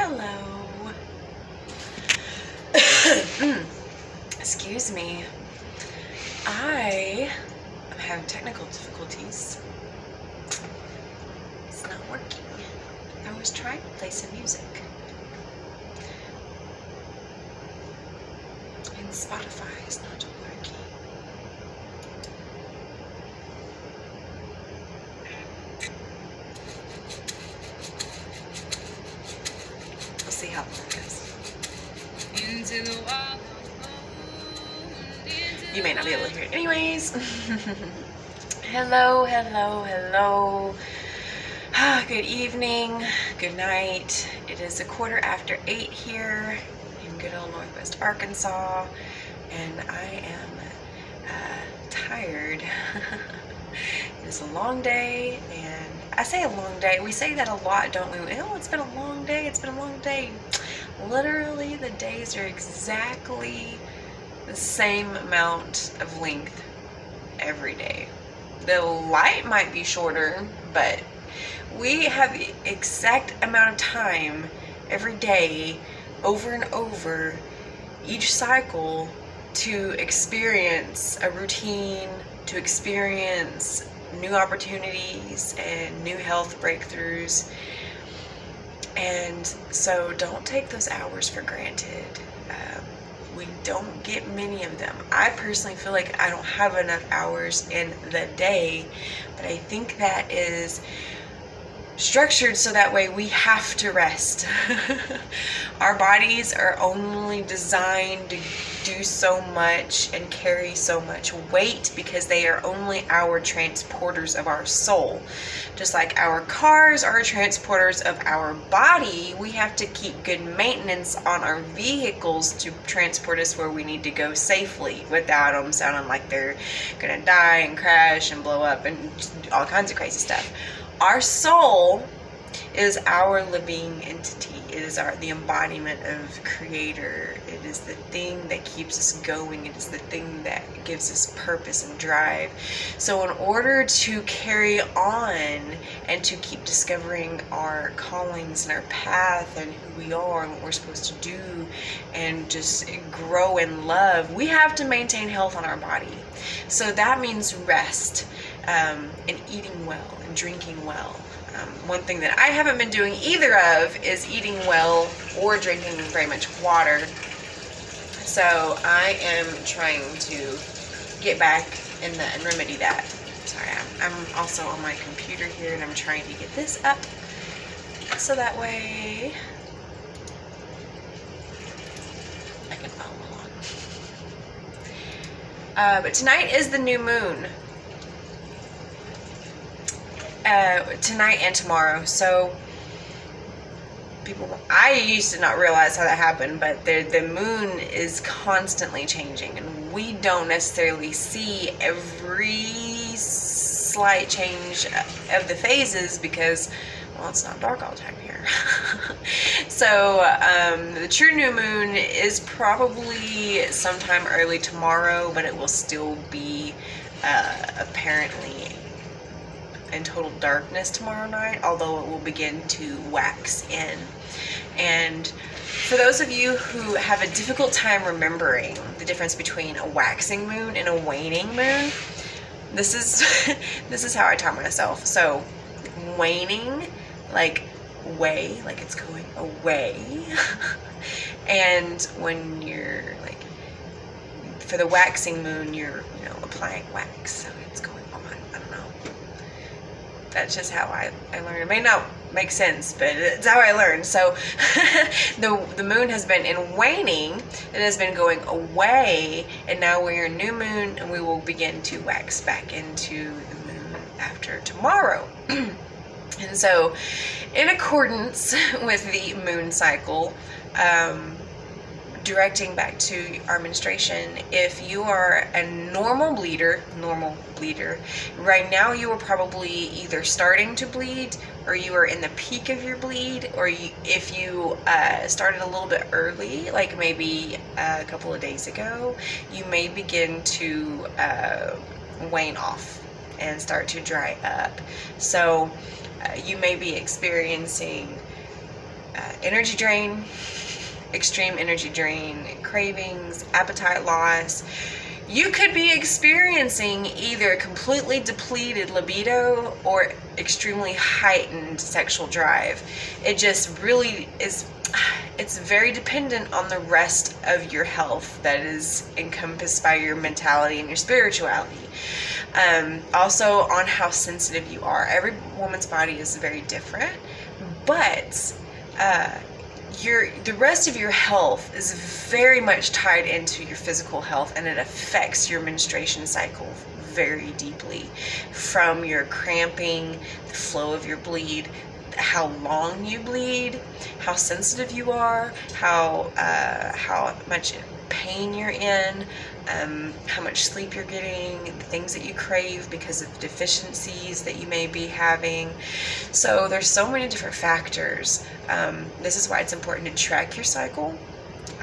Hello. Excuse me. I am having technical difficulties. It's not working. I was trying to play some music. And Spotify is not working. We'll see how that goes. You may not be able to hear it anyways. Hello, hello, hello. Good evening, good night. It is 8:15 here in good old Northwest Arkansas, and I am tired. It is a long day, and I say a long day. We say that a lot, don't we? Oh, it's been a long day. It's been a long day. Literally, the days are exactly the same amount of length every day. The light might be shorter, but we have the exact amount of time every day, over and over, each cycle, to experience a routine, to experience new opportunities and new health breakthroughs. And so don't take those hours for granted. We don't get many of them. I personally feel like I don't have enough hours in the day, but I think that is structured so that way we have to rest. Our bodies are only designed to do so much and carry so much weight because they are only our transporters of our soul. Just like our cars are transporters of our body, we have to keep good maintenance on our vehicles to transport us where we need to go safely without them sounding like they're gonna die and crash and blow up and all kinds of crazy stuff. Our soul is our living entity. It is the embodiment of Creator. It is the thing that keeps us going. It is the thing that gives us purpose and drive. So in order to carry on and to keep discovering our callings and our path and who we are and what we're supposed to do and just grow in love, we have to maintain health on our body. So that means rest, and eating well and drinking well. One thing that I haven't been doing either of is eating well or drinking very much water. So I am trying to get back and remedy that. Sorry, I'm also on my computer here and I'm trying to get this up so that way I can follow along. But tonight is the new moon. Tonight and tomorrow. So I used to not realize how that happened, but the moon is constantly changing, and we don't necessarily see every slight change of the phases because, well, it's not dark all the time here. So the true new moon is probably sometime early tomorrow, but it will still be apparently in total darkness tomorrow night, although it will begin to wax in. And for those of you who have a difficult time remembering the difference between a waxing moon and a waning moon, this is how I taught myself. So waning, like way, like it's going away. And when you're like, for the waxing moon, you're applying wax, so it's going on. I don't know. That's just how I learned. It may not make sense, but it's how I learned. So the moon has been in waning, it has been going away, and now we're in new moon, and we will begin to wax back into the moon after tomorrow. And so in accordance with the moon cycle, directing back to our menstruation, if you are a normal bleeder, right now you are probably either starting to bleed, or you are in the peak of your bleed, or if you started a little bit early, like maybe a couple of days ago, you may begin to wane off and start to dry up. So you may be experiencing energy drain, extreme energy drain, cravings, appetite loss. You could be experiencing either completely depleted libido or extremely heightened sexual drive. It just really is, it's very dependent on the rest of your health that is encompassed by your mentality and your spirituality. Also on how sensitive you are. Every woman's body is very different, but the rest of your health is very much tied into your physical health, and it affects your menstruation cycle very deeply, from your cramping, the flow of your bleed, how long you bleed, how sensitive you are, how much pain you're in, how much sleep you're getting, the things that you crave because of deficiencies that you may be having. So there's so many different factors. This is why it's important to track your cycle.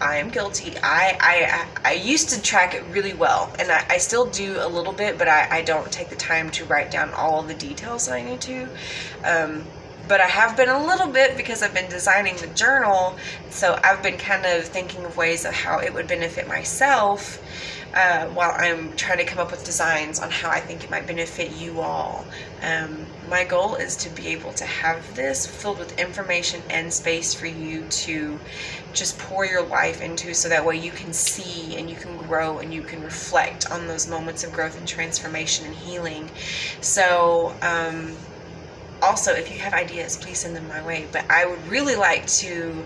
I am guilty. I used to track it really well, and I still do a little bit, but I don't take the time to write down all the details that I need to. But I have been a little bit, because I've been designing the journal, so I've been kind of thinking of ways of how it would benefit myself while I'm trying to come up with designs on how I think it might benefit you all. My goal is to be able to have this filled with information and space for you to just pour your life into, so that way you can see and you can grow and you can reflect on those moments of growth and transformation and healing. So also, if you have ideas, please send them my way. But I would really like to,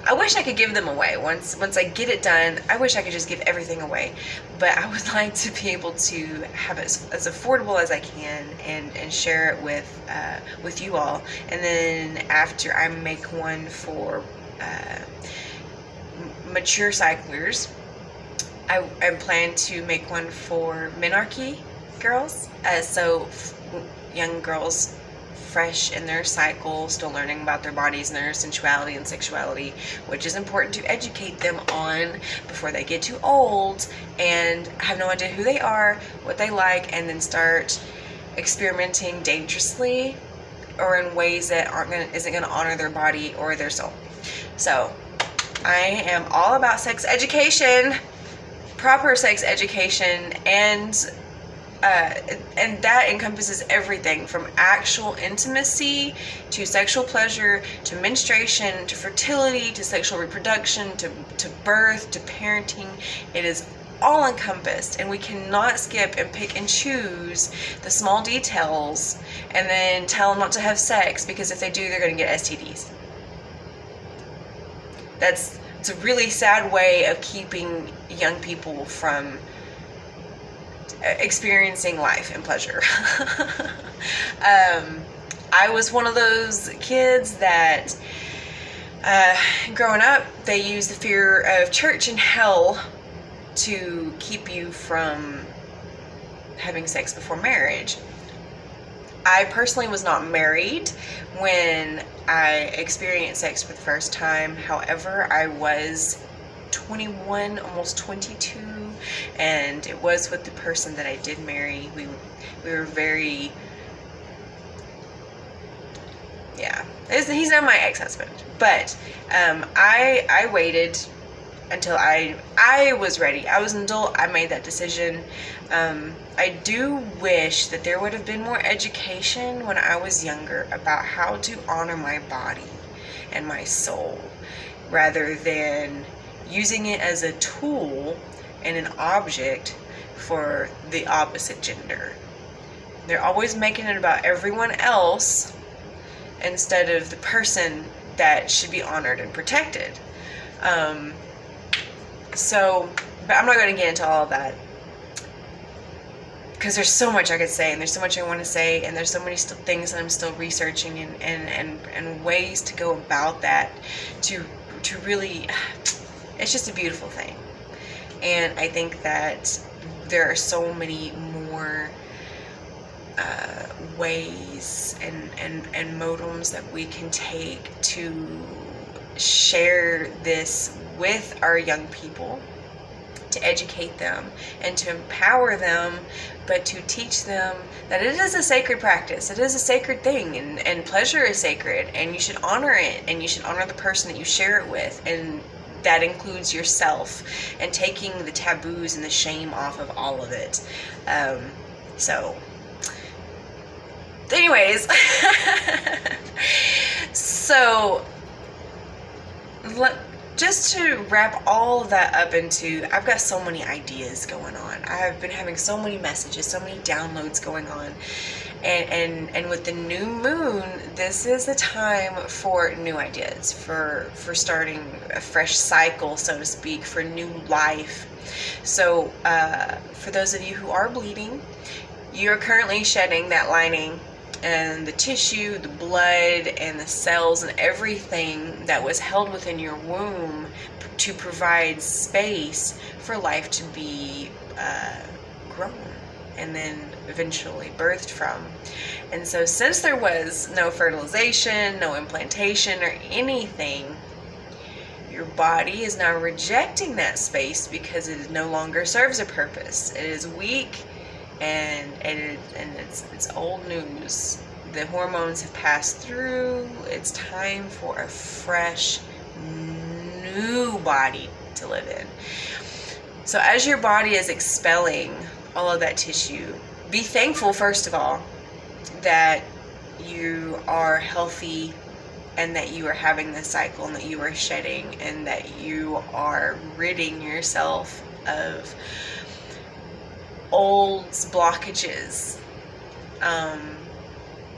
I wish I could give them away. Once I get it done, I wish I could just give everything away. But I would like to be able to have it as affordable as I can and share it with you all. And then after I make one for mature cyclers, I plan to make one for menarche girls. So young girls fresh in their cycle, still learning about their bodies and their sensuality and sexuality, which is important to educate them on before they get too old and have no idea who they are, what they like, and then start experimenting dangerously or in ways that isn't going to honor their body or their soul. So I am all about sex education, proper sex education, and that encompasses everything from actual intimacy to sexual pleasure to menstruation to fertility to sexual reproduction to birth to parenting. It is all encompassed, and we cannot skip and pick and choose the small details and then tell them not to have sex, because if they do, they're going to get STDs. It's a really sad way of keeping young people from experiencing life and pleasure. I was one of those kids that growing up, they used the fear of church and hell to keep you from having sex before marriage. I personally was not married when I experienced sex for the first time. However, I was 21, almost 22, and it was with the person that I did marry. We were very, yeah, he's not my ex-husband, but I waited until I was ready. I was an adult. I made that decision. I do wish that there would have been more education when I was younger about how to honor my body and my soul, rather than using it as a tool and an object for the opposite gender. They're always making it about everyone else instead of the person that should be honored and protected. But I'm not going to get into all of that, because there's so much I could say, and there's so much I want to say, and there's so many things that I'm still researching and ways to go about that to really, it's just a beautiful thing. And I think that there are so many more ways and modems that we can take to share this with our young people, to educate them and to empower them, but to teach them that it is a sacred practice. It is a sacred thing, and pleasure is sacred, and you should honor it, and you should honor the person that you share it with, and that includes yourself, and taking the taboos and the shame off of all of it. So anyways, so just to wrap all of that up into, I've got so many ideas going on. I have been having so many messages, so many downloads going on. And with the new moon, this is the time for new ideas, for starting a fresh cycle, so to speak, for new life. So for those of you who are bleeding, you're currently shedding that lining and the tissue, the blood, and the cells, and everything that was held within your womb to provide space for life to be grown and then eventually birthed from. And so since there was no fertilization, no implantation, or anything, your body is now rejecting that space because it no longer serves a purpose. It is weak, and it's old news. The hormones have passed through. It's time for a fresh, new body to live in. So as your body is expelling all of that tissue, be thankful, first of all, that you are healthy, and that you are having this cycle, and that you are shedding, and that you are ridding yourself of old blockages.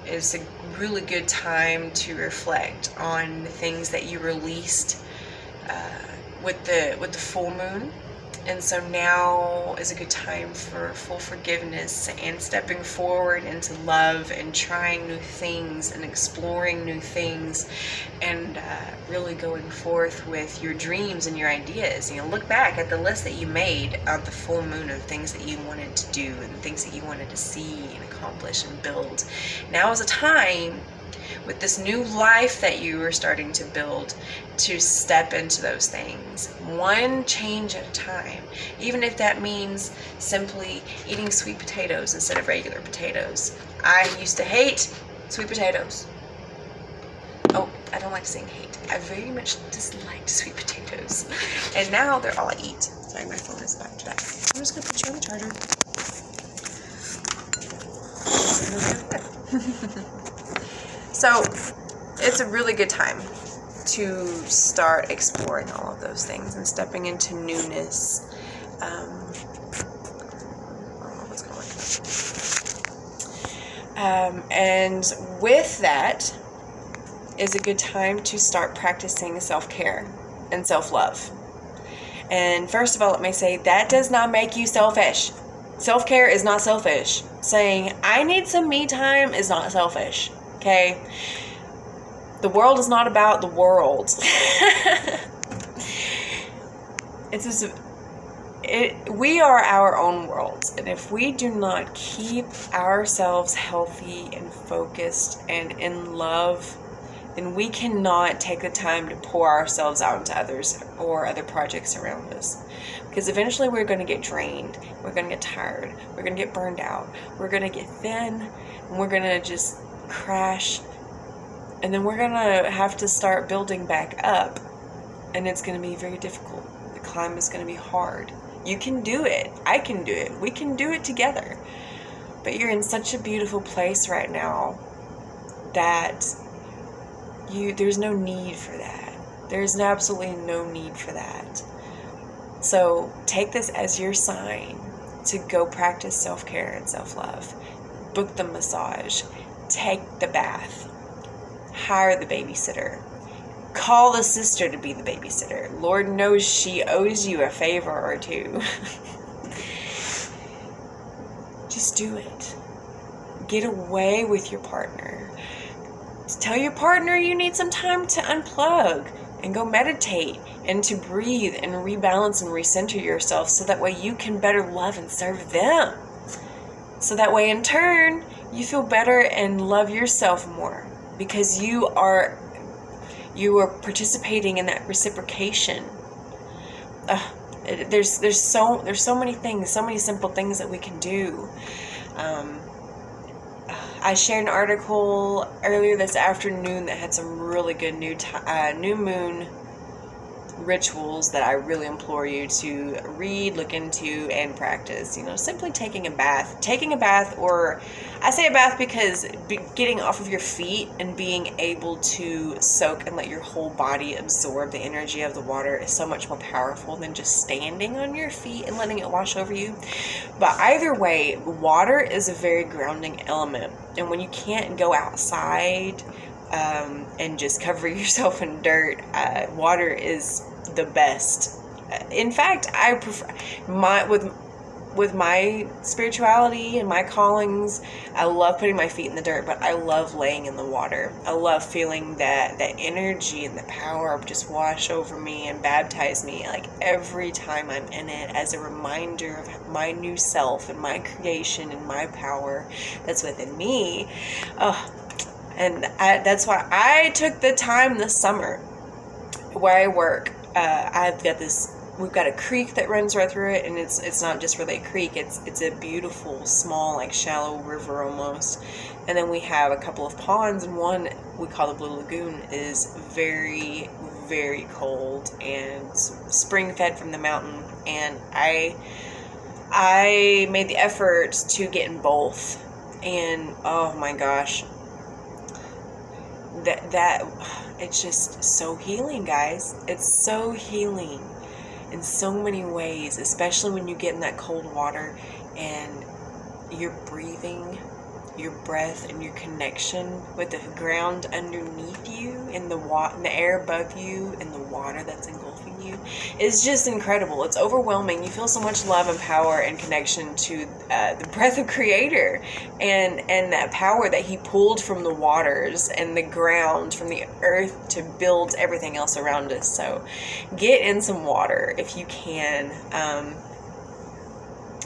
It's a really good time to reflect on the things that you released with the full moon. And so now is a good time for full forgiveness and stepping forward into love and trying new things and exploring new things, and really going forth with your dreams and your ideas. You know, look back at the list that you made on the full moon of things that you wanted to do and things that you wanted to see and accomplish and build. Now is a time, with this new life that you are starting to build, to step into those things, one change at a time. Even if that means simply eating sweet potatoes instead of regular potatoes. I used to hate sweet potatoes. Oh, I don't like saying hate. I very much disliked sweet potatoes. And now they're all I eat. Sorry, my phone is back to that. I'm just going to put you on the charger. So it's a really good time to start exploring all of those things and stepping into newness. I don't know what's going on. And with that is a good time to start practicing self-care and self-love. And first of all, let me say that does not make you selfish. Self-care is not selfish. Saying, I need some me time is not selfish. Okay? The world is not about the world. We are our own worlds. And if we do not keep ourselves healthy and focused and in love, then we cannot take the time to pour ourselves out into others or other projects around us. Because eventually we're going to get drained. We're going to get tired. We're going to get burned out. We're going to get thin. And we're going to just crash, and then we're gonna have to start building back up, and it's gonna be very difficult. The climb is gonna be hard. You can do it. I can do it. We can do it together. But you're in such a beautiful place right now that there's no need for that. There's absolutely no need for that. So take this as your sign to go practice self-care and self-love. Book the massage. Take the bath. Hire the babysitter. Call the sister to be the babysitter. Lord knows she owes you a favor or two. Just do it. Get away with your partner. Tell your partner you need some time to unplug and go meditate and to breathe and rebalance and recenter yourself, so that way you can better love and serve them. So that way in turn, you feel better and love yourself more, because you are participating in that reciprocation. There's so many things, so many simple things that we can do. I shared an article earlier this afternoon that had some really good new moon rituals that I really implore you to read, look into, and practice. Simply taking a bath, or I say a bath because getting off of your feet and being able to soak and let your whole body absorb the energy of the water is so much more powerful than just standing on your feet and letting it wash over you. But either way, water is a very grounding element, and when you can't go outside and just cover yourself in dirt, water is the best. In fact, I prefer with my spirituality and my callings, I love putting my feet in the dirt, but I love laying in the water. I love feeling that energy and the power just wash over me and baptize me, like every time I'm in it, as a reminder of my new self and my creation and my power that's within me. And that's why I took the time this summer where I work. We've got a creek that runs right through it, and it's not just really a creek, it's a beautiful, small, like shallow river almost. And then we have a couple of ponds, and one we call the Blue Lagoon is very, very cold and spring fed from the mountain. And I made the effort to get in both, and oh my gosh, that it's just so healing, guys. It's so healing in so many ways, especially when you get in that cold water and you're breathing, your breath and your connection with the ground underneath you and the air above you and the water that's engulfing you is just incredible. It's overwhelming. You feel so much love and power and connection to the breath of Creator and that power that He pulled from the waters and the ground, from the earth, to build everything else around us. So get in some water if you can.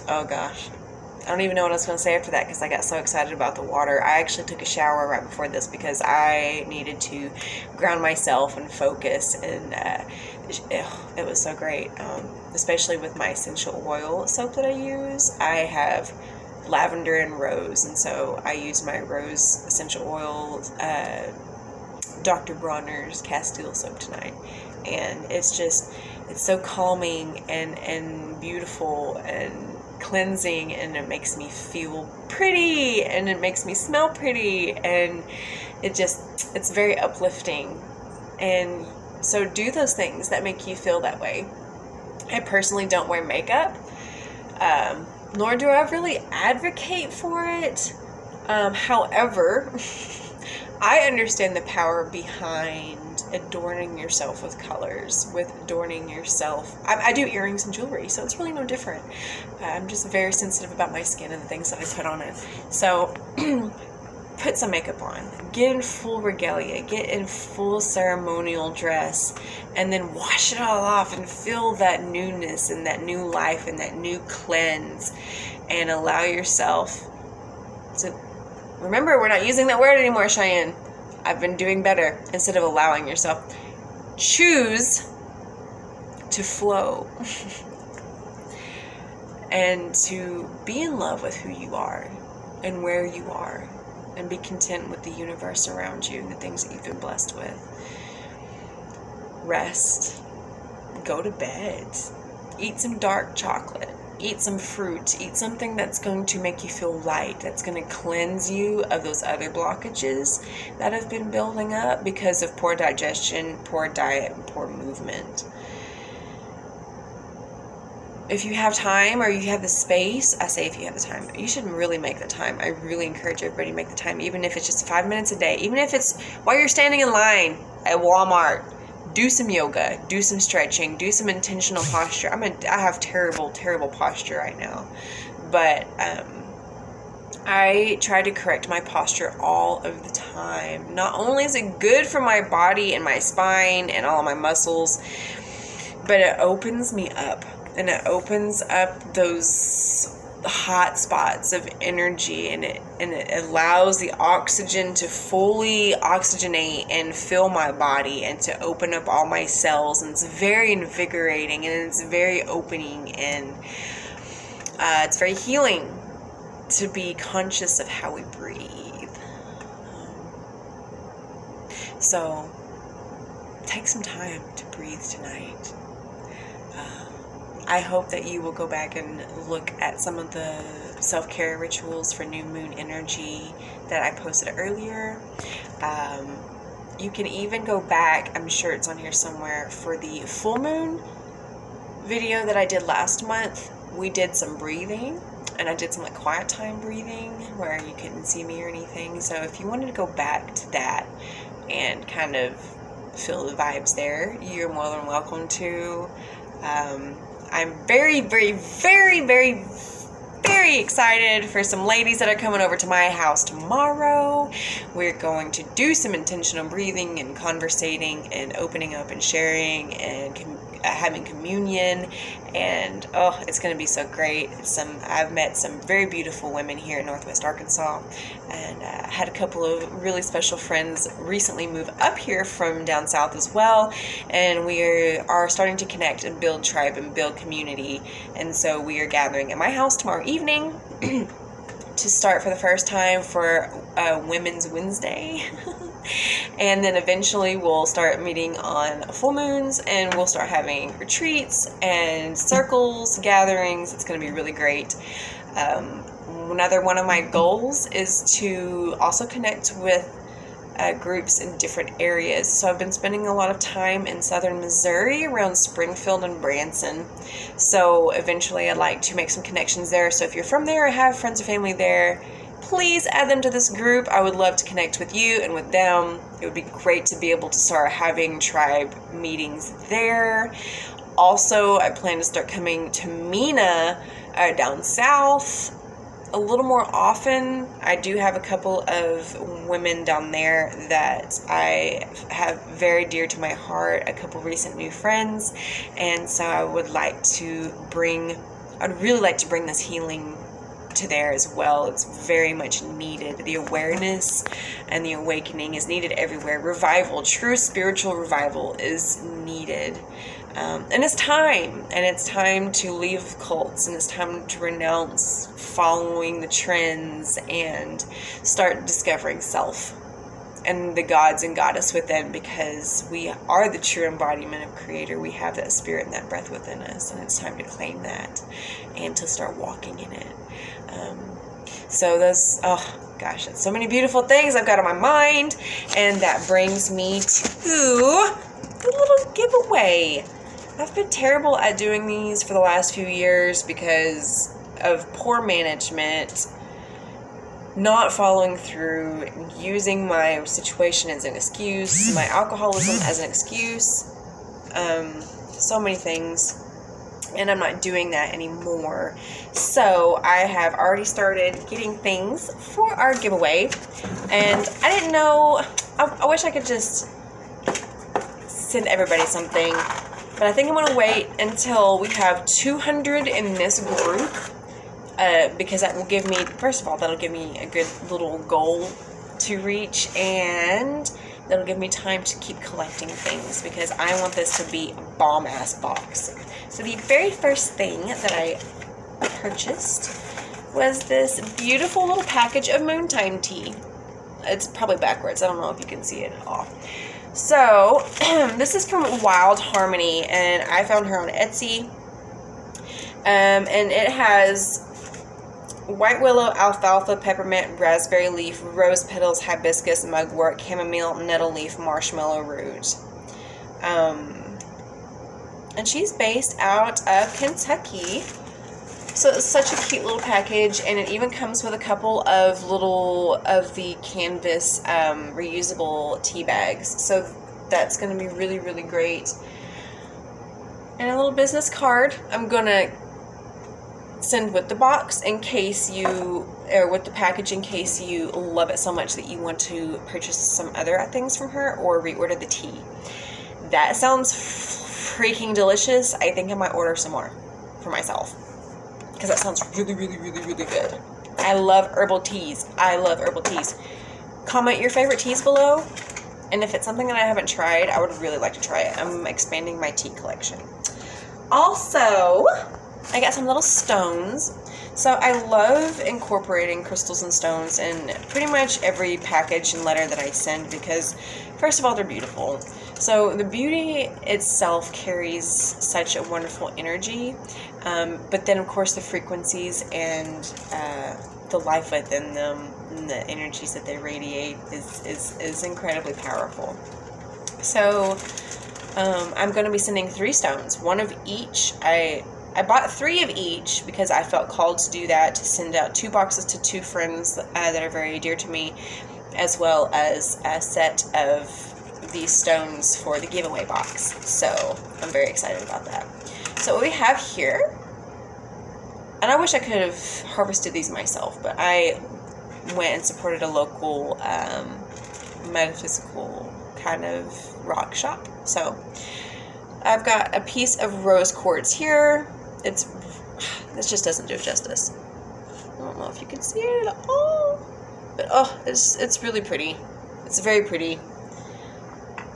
Oh gosh, I don't even know what I was going to say after that because I got so excited about the water. I actually took a shower right before this because I needed to ground myself and focus, and it was so great, especially with my essential oil soap that I use. I have lavender and rose, and so I use my rose essential oil Dr. Bronner's Castile soap tonight, and it's so calming and beautiful and cleansing, and it makes me feel pretty, and it makes me smell pretty, and it's very uplifting. And so do those things that make you feel that way. I personally don't wear makeup, nor do I really advocate for it. However, I understand the power behind adorning yourself with colors, with adorning yourself. I do earrings and jewelry, so it's really no different. I'm just very sensitive about my skin and the things that I put on it. So put some makeup on, get in full regalia, get in full ceremonial dress, and then wash it all off and feel that newness and that new life and that new cleanse, and allow yourself to remember, we're not using that word anymore, Cheyenne. I've been doing better. Instead of allowing yourself, choose to flow and to be in love with who you are and where you are, and be content with the universe around you and the things that you've been blessed with. Rest. Go to bed. Eat some dark chocolate. Eat some fruit. Eat something that's going to make you feel light, that's going to cleanse you of those other blockages that have been building up because of poor digestion, poor diet, and poor movement. If you have time or you have the space, I say if you have the time, you should really make the time. I really encourage everybody to make the time, even if it's just 5 minutes a day, even if it's while you're standing in line at Walmart. Do some yoga, do some stretching, do some intentional posture. I have terrible posture right now, but I try to correct my posture all of the time. Not only is it good for my body and my spine and all of my muscles, but it opens me up, and it opens up those hot spots of energy, and it allows the oxygen to fully oxygenate and fill my body and to open up all my cells, and it's very invigorating, and it's very opening, and it's very healing to be conscious of how we breathe. So take some time to breathe tonight. I hope that you will go back and look at some of the self-care rituals for new moon energy that I posted earlier. You can even go back, I'm sure it's on here somewhere, for the full moon video that I did last month. We did some breathing, and I did some like quiet time breathing where you couldn't see me or anything. So if you wanted to go back to that and kind of feel the vibes there, you're more than welcome to. I'm very, very, very, very, very excited for some ladies that are coming over to my house tomorrow. We're going to do some intentional breathing and conversating and opening up and sharing and having communion, and it's going to be so great. I've met some very beautiful women here in Northwest Arkansas, and had a couple of really special friends recently move up here from down south as well, and we are starting to connect and build tribe and build community. And so we are gathering at my house tomorrow evening to start for the first time for Women's Wednesday. And then eventually we'll start meeting on full moons, and we'll start having retreats and circles, gatherings. It's going to be really great. Another one of my goals is to also connect with groups in different areas. So I've been spending a lot of time in southern Missouri around Springfield and Branson. So eventually I'd like to make some connections there. So if you're from there or have friends or family there, please add them to this group. I would love to connect with you and with them. It would be great to be able to start having tribe meetings there. Also, I plan to start coming to Mina down south a little more often. I do have a couple of women down there that I have very dear to my heart, a couple recent new friends, and so I'd really like to bring this healing to there as well. It's very much needed. The awareness and the awakening is needed everywhere. Revival, true spiritual revival is needed. And it's time to leave cults, and it's time to renounce following the trends and start discovering self and the gods and goddess within, because we are the true embodiment of Creator. We have that spirit and that breath within us, and it's time to claim that and to start walking in it. So those, that's so many beautiful things I've got on my mind, and that brings me to the little giveaway. I've been terrible at doing these for the last few years because of poor management, not following through, using my situation as an excuse, my alcoholism as an excuse, so many things, and I'm not doing that anymore. So I have already started getting things for our giveaway, and I didn't know, I wish I could just send everybody something, but I think I'm going to wait until we have 200 in this group, because that will give me, first of all, that'll give me a good little goal to reach, and that'll give me time to keep collecting things, because I want this to be a bomb-ass box. So the very first thing that I purchased was this beautiful little package of Moontime tea. It's probably backwards. I don't know if you can see it at all. So, this is from Wild Harmony, and I found her on Etsy. And it has white willow, alfalfa, peppermint, raspberry leaf, rose petals, hibiscus, mugwort, chamomile, nettle leaf, marshmallow root. And she's based out of Kentucky. So it's such a cute little package, and it even comes with a couple of the canvas reusable tea bags. So that's going to be really, really great. And a little business card I'm going to send with the box with the package in case you love it so much that you want to purchase some other things from her or reorder the tea. That sounds freaking delicious. I think I might order some more for myself, because that sounds really, really, really, really good. I love herbal teas. I love herbal teas. Comment your favorite teas below. And if it's something that I haven't tried, I would really like to try it. I'm expanding my tea collection. Also, I got some little stones. So I love incorporating crystals and stones in pretty much every package and letter that I send because, first of all, they're beautiful. So the beauty itself carries such a wonderful energy, but then of course the frequencies and the life within them and the energies that they radiate is incredibly powerful. So I'm going to be sending 3 stones, 1 of each. I bought 3 of each because I felt called to do that, to send out 2 boxes to 2 friends that are very dear to me, as well as a set of these stones for the giveaway box. So I'm very excited about that. So what we have here, and I wish I could have harvested these myself, but I went and supported a local metaphysical kind of rock shop. So I've got a piece of rose quartz here. This just doesn't do it justice. I don't know if you can see it at all, but it's really pretty. It's very pretty.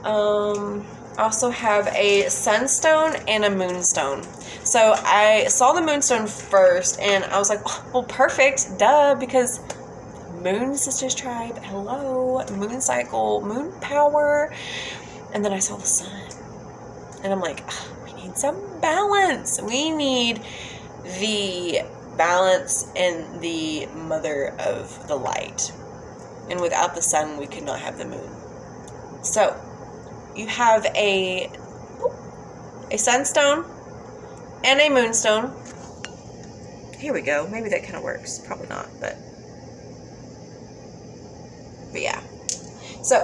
Also have a sunstone and a moonstone. So I saw the moonstone first, and I was like, oh, well, perfect, duh, because Moon Sisters Tribe, hello, moon cycle, moon power. And then I saw the sun, and I'm like, we need some balance. We need the balance in the mother of the light. And without the sun, we could not have the moon. So you have a sunstone and a moonstone. Here we go. Maybe that kind of works. Probably not, but yeah. So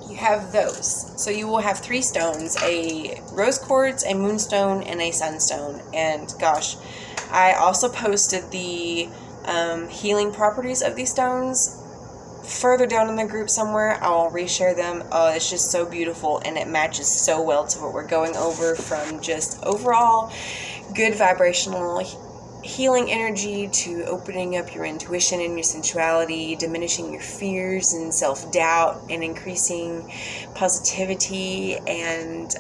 you have those. So you will have 3 stones, a rose quartz, a moonstone, and a sunstone. And gosh, I also posted the healing properties of these stones further down in the group somewhere. I'll reshare them. Oh, it's just so beautiful, and it matches so well to what we're going over, from just overall good vibrational healing energy to opening up your intuition and your sensuality, diminishing your fears and self-doubt, and increasing positivity and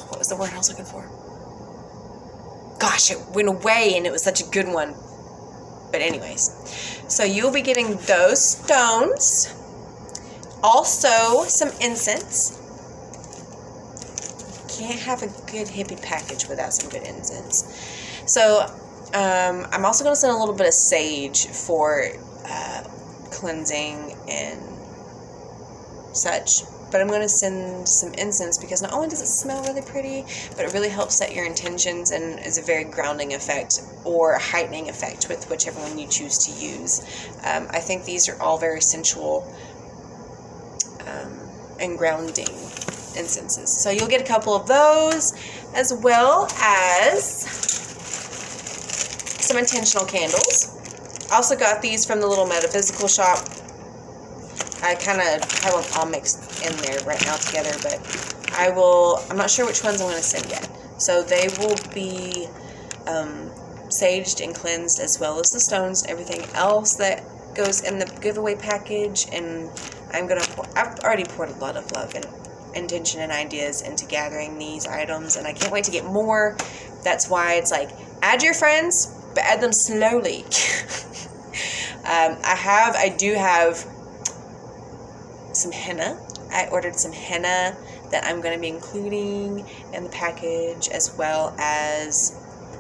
what was the word I was looking for? Gosh, it went away and it was such a good one. But anyways, so you'll be getting those stones. Also, some incense. Can't have a good hippie package without some good incense. So, I'm also going to send a little bit of sage for cleansing and such. But I'm going to send some incense because not only does it smell really pretty, but it really helps set your intentions and is a very grounding effect or heightening effect with whichever one you choose to use. I think these are all very sensual and grounding incenses. So you'll get a couple of those, as well as some intentional candles. Also got these from the little metaphysical shop. I kind of have them all mixed in there right now together, but I'm not sure which ones I'm going to send yet. So they will be saged and cleansed, as well as the stones and everything else that goes in the giveaway package. And I've already poured a lot of love and intention and ideas into gathering these items, and I can't wait to get more. That's why it's like, add your friends, but add them slowly. I do have some henna. I ordered some henna that I'm going to be including in the package, as well as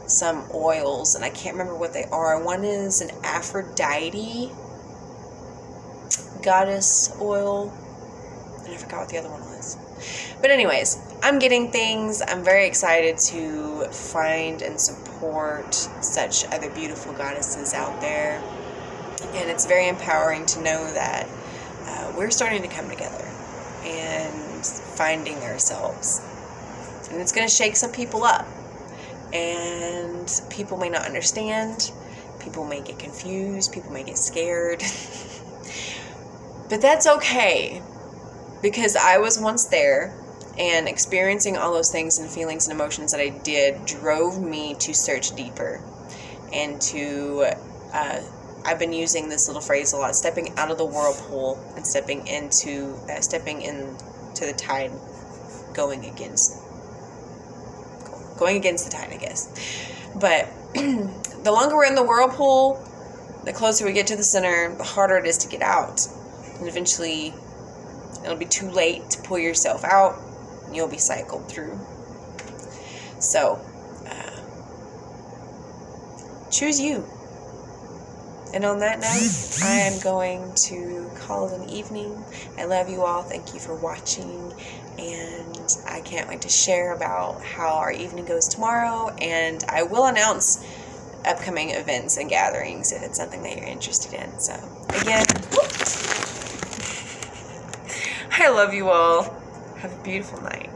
some oils, and I can't remember what they are. One is an Aphrodite goddess oil, and I forgot what the other one was. But anyways, I'm getting things. I'm very excited to find and support such other beautiful goddesses out there, and it's very empowering to know that we're starting to come together and finding ourselves. And it's going to shake some people up. And people may not understand. People may get confused. People may get scared. But that's okay. Because I was once there. And experiencing all those things and feelings and emotions that I did drove me to search deeper and to, I've been using this little phrase a lot, stepping out of the whirlpool and stepping into the tide, going against the tide, I guess. But the longer we're in the whirlpool, the closer we get to the center, the harder it is to get out. And eventually, it'll be too late to pull yourself out, and you'll be cycled through. So, choose you. And on that note, I am going to call it an evening. I love you all. Thank you for watching. And I can't wait to share about how our evening goes tomorrow. And I will announce upcoming events and gatherings if it's something that you're interested in. So, again, I love you all. Have a beautiful night.